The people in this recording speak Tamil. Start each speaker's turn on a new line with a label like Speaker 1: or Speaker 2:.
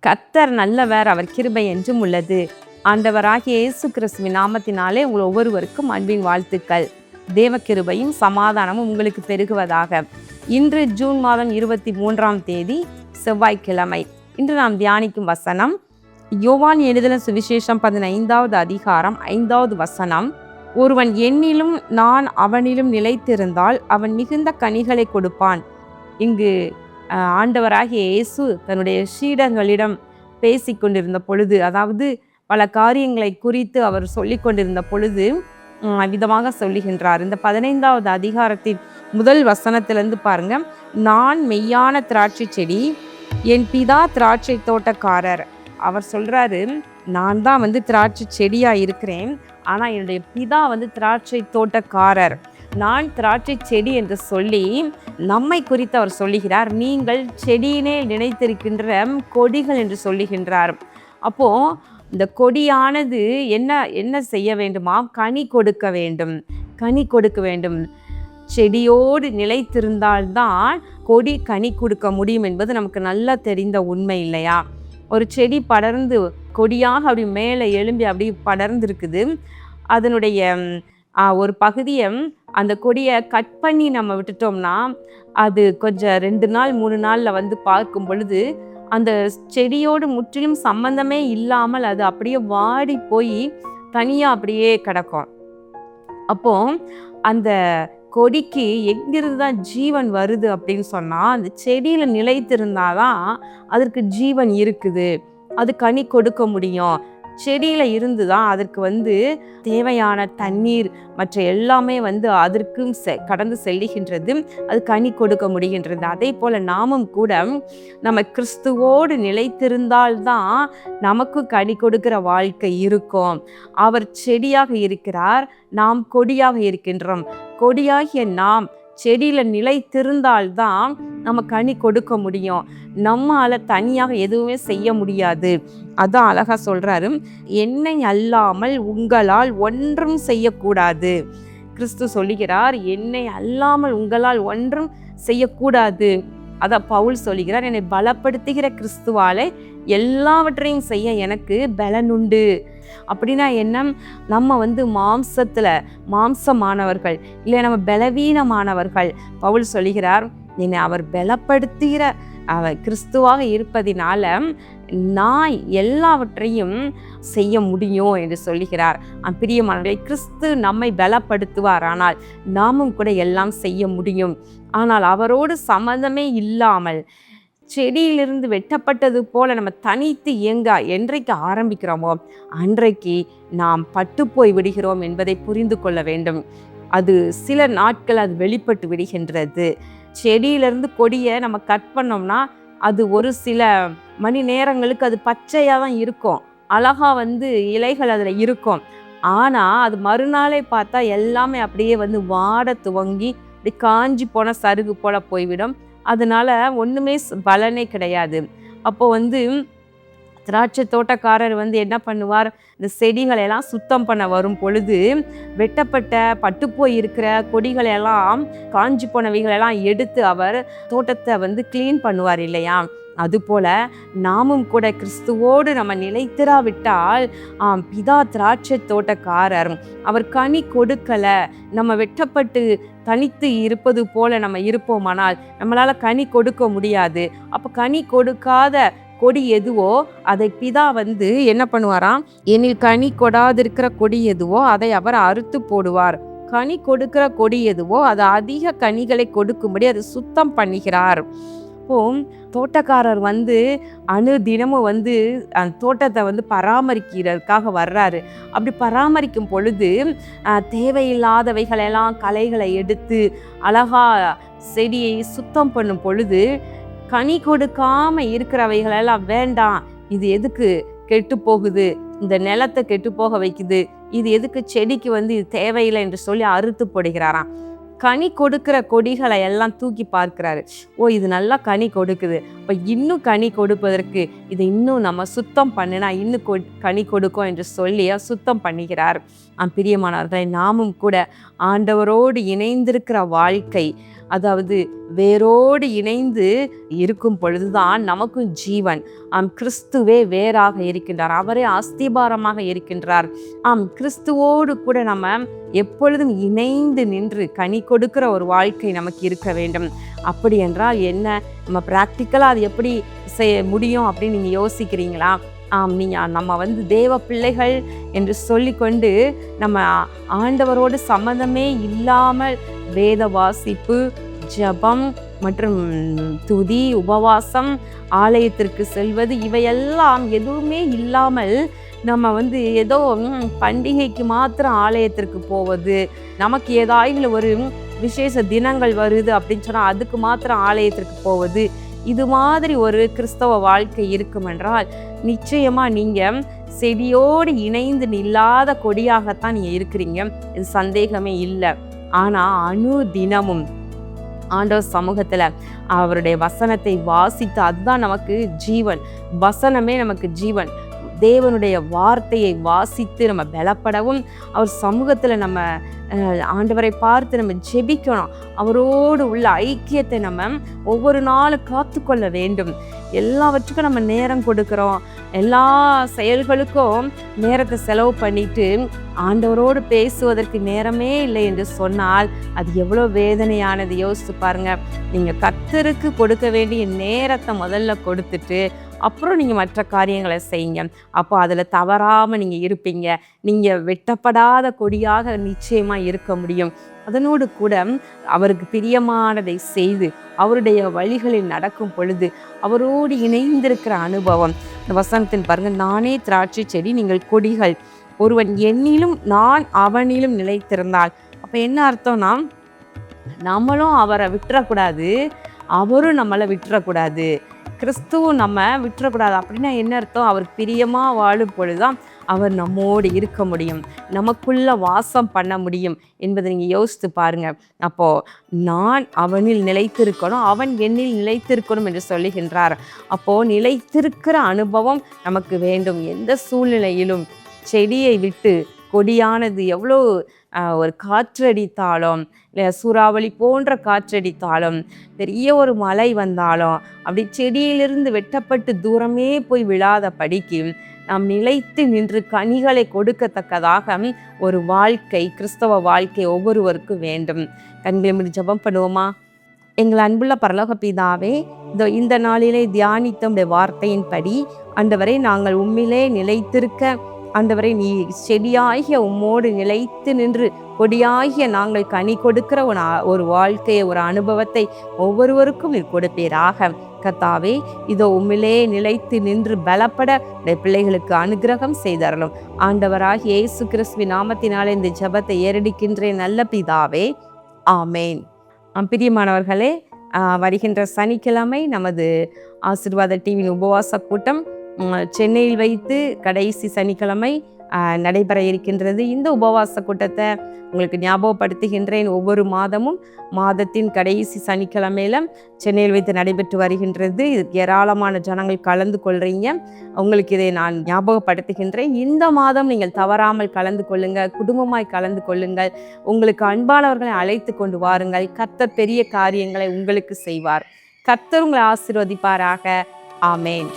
Speaker 1: கர்த்தர் நல்லவர், அவர் கிருபை என்றும் உள்ளது. ஆண்டவராகிய இயேசு கிறிஸ்துவின் நாமத்தினாலே உங்கள் ஒவ்வொருவருக்கும் அன்பின் வாழ்த்துக்கள். தேவ கிருபையும் சமாதானமும் உங்களுக்கு பெருகுவதாக. இன்று ஜூன் மாதம் 23ஆம் தேதி செவ்வாய்க்கிழமை. இன்று நாம் தியானிக்கும் வசனம் யோவான் எழுதின சுவிசேஷம் 15வது அதிகாரம் 5வது வசனம். ஒருவன் என்னிலும் நான் அவனிலும் நிலைத்திருந்தால் அவன் மிகுந்த கனிகளை கொடுப்பான். இங்கு ஆண்டவராகிய இயேசு தன்னுடைய சீடர்களிடம் பேசி கொண்டிருந்த பொழுது, அதாவது பல காரியங்களை குறித்து அவர் சொல்லி கொண்டிருந்த பொழுது விதமாக சொல்லுகின்றார். இந்த 15வது அதிகாரத்தின் முதல் வசனத்திலிருந்து பாருங்க. நான் மெய்யான திராட்சை செடி, என் பிதா திராட்சை தோட்டக்காரர். அவர் சொல்றாரு, நான் தான் திராட்சை செடியா இருக்கிறேன், ஆனா என்னுடைய பிதா திராட்சை தோட்டக்காரர். நான் திராட்சை செடி என்று சொல்லி நம்மை குறித்து அவர் சொல்லுகிறார். நீங்கள் செடியினே நினைத்திருக்கின்ற கொடிகள் என்று சொல்லுகின்றார். அப்போ இந்த கொடியானது என்ன செய்ய வேண்டுமா? கனி கொடுக்க வேண்டும், கனி கொடுக்க வேண்டும். செடியோடு நிலைத்திருந்தால்தான் கொடி கனி கொடுக்க முடியும் என்பது நமக்கு நல்லா தெரிந்த உண்மை இல்லையா? ஒரு செடி படர்ந்து கொடியாக அப்படி மேலே எழும்பி அப்படி படர்ந்து இருக்குது. அதனுடைய ஒரு பகுதியை அந்த கொடியை கட் பண்ணி நம்ம விட்டுட்டோம்னா அது கொஞ்சம் 2 நாள் 3 நாளில் பார்க்கும் பொழுது அந்த செடியோடு முற்றிலும் சம்பந்தமே இல்லாமல் அது அப்படியே வாடி போய் தனியாக அப்படியே கிடக்கும். அப்போ அந்த கொடிக்கு எங்கிருந்து தான் ஜீவன் வருது அப்படின்னு சொன்னால், அந்த செடியில் நிலைத்திருந்தாதான் அதற்கு ஜீவன் இருக்குது, அது கனி கொடுக்க முடியும். செடியில் இருந்து தான் அதற்கு தேவையான தண்ணீர் மற்ற எல்லாமே அதற்கும் கடந்து செல்லுகின்றது, அது கனி கொடுக்க முடிகின்றது. அதே போல் நாமும் கூட நம்ம கிறிஸ்துவோடு நிலைத்திருந்தால்தான் நமக்கு கனி கொடுக்கிற வாழ்க்கை இருக்கும். அவர் செடியாக இருக்கிறார், நாம் கொடியாக இருக்கின்றோம். கொடியாகிய நாம் செடியில் நிலைத்திருந்தால்தான் நம்ம கனி கொடுக்க முடியும். நம்மால் தனியாக எதுவுமே செய்ய முடியாது. அதான் அழகா சொல்றாரு, என்னை அல்லாமல் உங்களால் ஒன்றும் செய்யக்கூடாது. கிறிஸ்து சொல்லுகிறார், என்னை அல்லாமல் உங்களால் ஒன்றும் செய்யக்கூடாது. அதான் பவுல் சொல்லுகிறார், என்னை பலப்படுத்துகிற கிறிஸ்துவாலே எல்லாவற்றையும் செய்ய எனக்கு பலனுண்டு. அப்படின்னா என்ன? நம்ம மாம்சமானவர்கள் இல்லை, நம்ம பலவீனமானவர்கள். பவுல் சொல்லுகிறார், என்னை அவர் பலப்படுத்துகிற அவர் கிறிஸ்துவாக இருப்பதினால நான் எல்லாவற்றையும் செய்ய முடியும் என்று சொல்லுகிறார். பிரியமானவர்களே, கிறிஸ்து நம்மை பலப்படுத்துவார், ஆனால் நாமும் கூட எல்லாம் செய்ய முடியும். ஆனால் அவரோடு சம்மந்தமே இல்லாமல் செடியிலிருந்து வெட்டப்பட்டது போல நம்ம தனித்து இயங்க என்றைக்கு ஆரம்பிக்கிறோமோ அன்றைக்கு நாம் பட்டு போய் விடுகிறோம் என்பதை புரிந்து கொள்ள வேண்டும். அது சில நாட்கள் அது வெளிப்பட்டு விடுகின்றது. செடியிலிருந்து கொடியை நம்ம கட் பண்ணோம்னா அது ஒரு சில மணி நேரங்களுக்கு அது பச்சையாக தான் இருக்கும், அழகா இலைகள் அதில் இருக்கும். ஆனால் அது மறுநாளே பார்த்தா எல்லாமே அப்படியே வாட துவங்கி அப்படி காஞ்சி போன சருகு போல போய்விடும். அதனால ஒன்றுமே பலனே கிடையாது. அப்போ திராட்சை தோட்டக்காரர் என்ன பண்ணுவார்? இந்த செடிகளெல்லாம் சுத்தம் பண்ண வரும் பொழுது வெட்டப்பட்ட பட்டுப்போய் இருக்கிற கொடிகளெல்லாம் காஞ்சி போனவைகளெல்லாம் எடுத்து அவர் தோட்டத்தை க்ளீன் பண்ணுவார் இல்லையா? அதுபோல நாமும் கூட கிறிஸ்துவோடு நம்ம நிலைத்திராவிட்டால் பிதா திராட்சை தோட்டக்காரர், அவர் கனி கொடுக்கலை, நம்ம வெட்டப்பட்டு தனித்து இருப்பது போல நம்ம இருப்போமானால் நம்மளால் கனி கொடுக்க முடியாது. அப்போ கனி கொடுக்காத கொடி எதுவோ அதை பிதா என்ன பண்ணுவாராம்? என்னில் கனி கொடாதிருக்கிற கொடி எதுவோ அதை அவர் அறுத்து போடுவார். கனி கொடுக்கிற கொடி எதுவோ அது அதிக கனிகளை கொடுக்கும்படி அது சுத்தம் பண்ணுகிறார். அப்போ தோட்டக்காரர் அனுதினமும் அந்த தோட்டத்தை பராமரிக்கிறதுக்காக வர்றாரு. அப்படி பராமரிக்கும் பொழுது தேவையில்லாதவைகளெல்லாம் களைகளை எடுத்து அழகா செடியை சுத்தம் பண்ணும் பொழுது கனி கொடுக்காம இருக்கிறவைகளெல்லாம் வேண்டாம், இது எதுக்கு கெட்டு போகுது, இந்த நிலத்தை கெட்டு போக வைக்குது, இது எதுக்கு செடிக்கு இது தேவையில்லை என்று சொல்லி அறுத்து போடுகிறாராம். கனி கொடுக்கிற கொடிகளை எல்லாம் தூக்கி பார்க்கிறாரு. இது நல்லா கனி கொடுக்குது, இப்போ இன்னும் கனி கொடுப்பதற்கு இதை இன்னும் நம்ம சுத்தம் பண்ணினா இன்னும் கனி கொடுக்கும் என்று சொல்லி சுத்தம் பண்ணுகிறார். பிரியமானவர்களை, நாமும் கூட ஆண்டவரோடு இணைந்திருக்கிற வாழ்க்கை அதாவது வேரோடு இணைந்து இருக்கும் பொழுதுதான் நமக்கும் ஜீவன். கிறிஸ்துவே வேறாக இருக்கின்றார், அவரே அஸ்திபாரமாக இருக்கின்றார். கிறிஸ்துவோடு கூட நம்ம எப்பொழுதும் இணைந்து நின்று கனி கொடுக்கிற ஒரு வாழ்க்கை நமக்கு இருக்க வேண்டும். அப்படி என்றால் என்ன, நம்ம ப்ராக்டிக்கலாக அது எப்படி செய்ய முடியும் அப்படின்னு நீங்கள் யோசிக்கிறீங்களா? நம்ம தேவ பிள்ளைகள் என்று சொல்லிக்கொண்டு நம்ம ஆண்டவரோடு சம்மந்தமே இல்லாமல் வேத வாசிப்பு, ஜெபம் மற்றும் துதி, உபவாசம், ஆலயத்திற்கு செல்வது, இவையெல்லாம் எதுவுமே இல்லாமல் நம்ம ஏதோ பண்டிகைக்கு மாத்திரம் ஆலயத்திற்கு போவது, நமக்கு ஏதாயிலும் ஒரு விசேஷ தினங்கள் வருது அப்படின்னு சொன்னால் அதுக்கு மாத்திரம் ஆலயத்திற்கு போவது, இது மாதிரி ஒரு கிறிஸ்தவ வாழ்க்கை இருக்கும் என்றால் நிச்சயமா நீங்க செடியோடு இணைந்து நில்லாத கொடியாகத்தான் நீங்க இருக்கிறீங்க, இது சந்தேகமே இல்லை. ஆனா தினமும் ஆண்டவர் சமூகத்துல அவருடைய வசனத்தை வாசித்து, அதுதான் நமக்கு ஜீவன். வசனமே நமக்கு ஜீவன். தேவனுடைய வார்த்தையை வாசித்து நம்ம பலப்படவும், அவர் சமூகத்துல நம்ம ஆண்டவரை பார்த்து நம்ம ஜெபிக்கணும். அவரோடு உள்ள ஐக்கியத்தை நம்ம ஒவ்வொரு நாளும் காத்து கொள்ள வேண்டும். எல்லாவற்றுக்கும் நம்ம நேரம் கொடுக்குறோம், எல்லா செயல்களுக்கும் நேரத்தை செலவு பண்ணிட்டு ஆண்டவரோடு பேசுவதற்கு நேரமே இல்லை என்று சொன்னால் அது எவ்வளோ வேதனையானது. யோசித்து பாருங்க. நீங்கள் கர்த்தருக்கு கொடுக்க வேண்டிய நேரத்தை முதல்ல கொடுத்துட்டு அப்புறம் நீங்கள் மற்ற காரியங்களை செய்யுங்க. அப்போ அதில் தவறாமல் நீங்கள் இருப்பீங்க. நீங்கள் வெட்டப்படாத கொடியாக நிச்சயமாக இருக்க முடியும். அதனோடு கூட அவருக்கு பிரியமானதை செய்து அவருடைய வழிகளில் நடக்கும் பொழுது அவரோடு இணைந்திருக்கிற அனுபவம். இந்த வசனத்தின் பாருங்க, நானே திராட்சை செடி, நீங்கள் கொடிகள், ஒருவன் என்னிலும் நான் அவனிலும் நிலைத்திருந்தால். அப்போ என்ன அர்த்தம்னா, நம்மளும் அவரை விட்டுறக்கூடாது, அவரும் நம்மளை விட்டுறக்கூடாது, கிறிஸ்துவும் நம்ம விட்டுறக்கூடாது. அப்படின்னா என்ன அர்த்தம்? அவர் பிரியமாக வாழும் பொழுதுதான் அவர் நம்மோடு இருக்க முடியும், நமக்குள்ள வாசம் பண்ண முடியும் என்பதை நீங்கள் யோசித்து பாருங்கள். அப்போது நான் அவனில் நிலைத்திருக்கணும், அவன் என்னில் நிலைத்திருக்கணும் என்று சொல்லுகின்றார். அப்போது நிலைத்திருக்கிற அனுபவம் நமக்கு வேண்டும். எந்த சூழ்நிலையிலும் செடியை விட்டு கொடியானது எவ்வளோ ஒரு காற்றடித்தாலும், இல்லை சூறாவளி போன்ற காற்றடித்தாலும், பெரிய ஒரு மழை வந்தாலும் அப்படி செடியிலிருந்து வெட்டப்பட்டு தூரமே போய் விழாத படிக்கு நாம் நிலைத்து நின்று கனிகளை கொடுக்கத்தக்கதாக ஒரு வாழ்க்கை, கிறிஸ்தவ வாழ்க்கை ஒவ்வொருவருக்கும் வேண்டும். கண்களை மூடி ஜெபம் பண்ணுவோமா? எங்கள் அன்புள்ள பரலோக பிதாவே, இந்த நாளிலே தியானித்த உடைய வார்த்தையின்படி ஆண்டவரே, நாங்கள் உம்மிலே நிலைத்திருக்க, ஆண்டவரே நீ செடியாகிய உம்மோடு நிலைத்து நின்று கொடியாகிய நாங்கள் கனி கொடுக்கிற ஒரு வாழ்க்கையை, ஒரு அனுபவத்தை ஒவ்வொருவருக்கும் நீர் கொடுப்பீராக. கர்த்தாவே, இதோ உம்மிலே நிலைத்து நின்று பலப்பட பிள்ளைகளுக்கு அனுகிரகம் செய்தரலும். ஆண்டவராகிய இயேசு கிறிஸ்துவின் நாமத்தினாலே இந்த ஜெபத்தை ஏறெடுக்கின்றேன் நல்ல பிதாவே, ஆமேன். பிரியமானவர்களே, வருகின்ற சனிக்கிழமை நமது ஆசீர்வாத டிவியின் உபவாச கூட்டம் சென்னையில் வைத்து கடைசி சனிக்கிழமை நடைபெற இருக்கின்றது. இந்த உபவாச கூட்டத்தை உங்களுக்கு ஞாபகப்படுத்துகின்றேன். ஒவ்வொரு மாதமும் மாதத்தின் கடைசி சனிக்கிழமையில சென்னையில் வைத்து நடைபெற்று வருகின்றது. இதுக்கு ஏராளமான ஜனங்கள் கலந்து கொள்றீங்க. உங்களுக்கு இதை நான் ஞாபகப்படுத்துகின்றேன். இந்த மாதம் நீங்கள் தவறாமல் கலந்து கொள்ளுங்கள், குடும்பமாய் கலந்து கொள்ளுங்கள், உங்களுக்கு அன்பானவர்களை அழைத்து கொண்டு வாருங்கள். கர்த்தர் பெரிய காரியங்களை உங்களுக்கு செய்வார். கர்த்தர் உங்களை ஆசீர்வதிப்பாராக. ஆமேன்.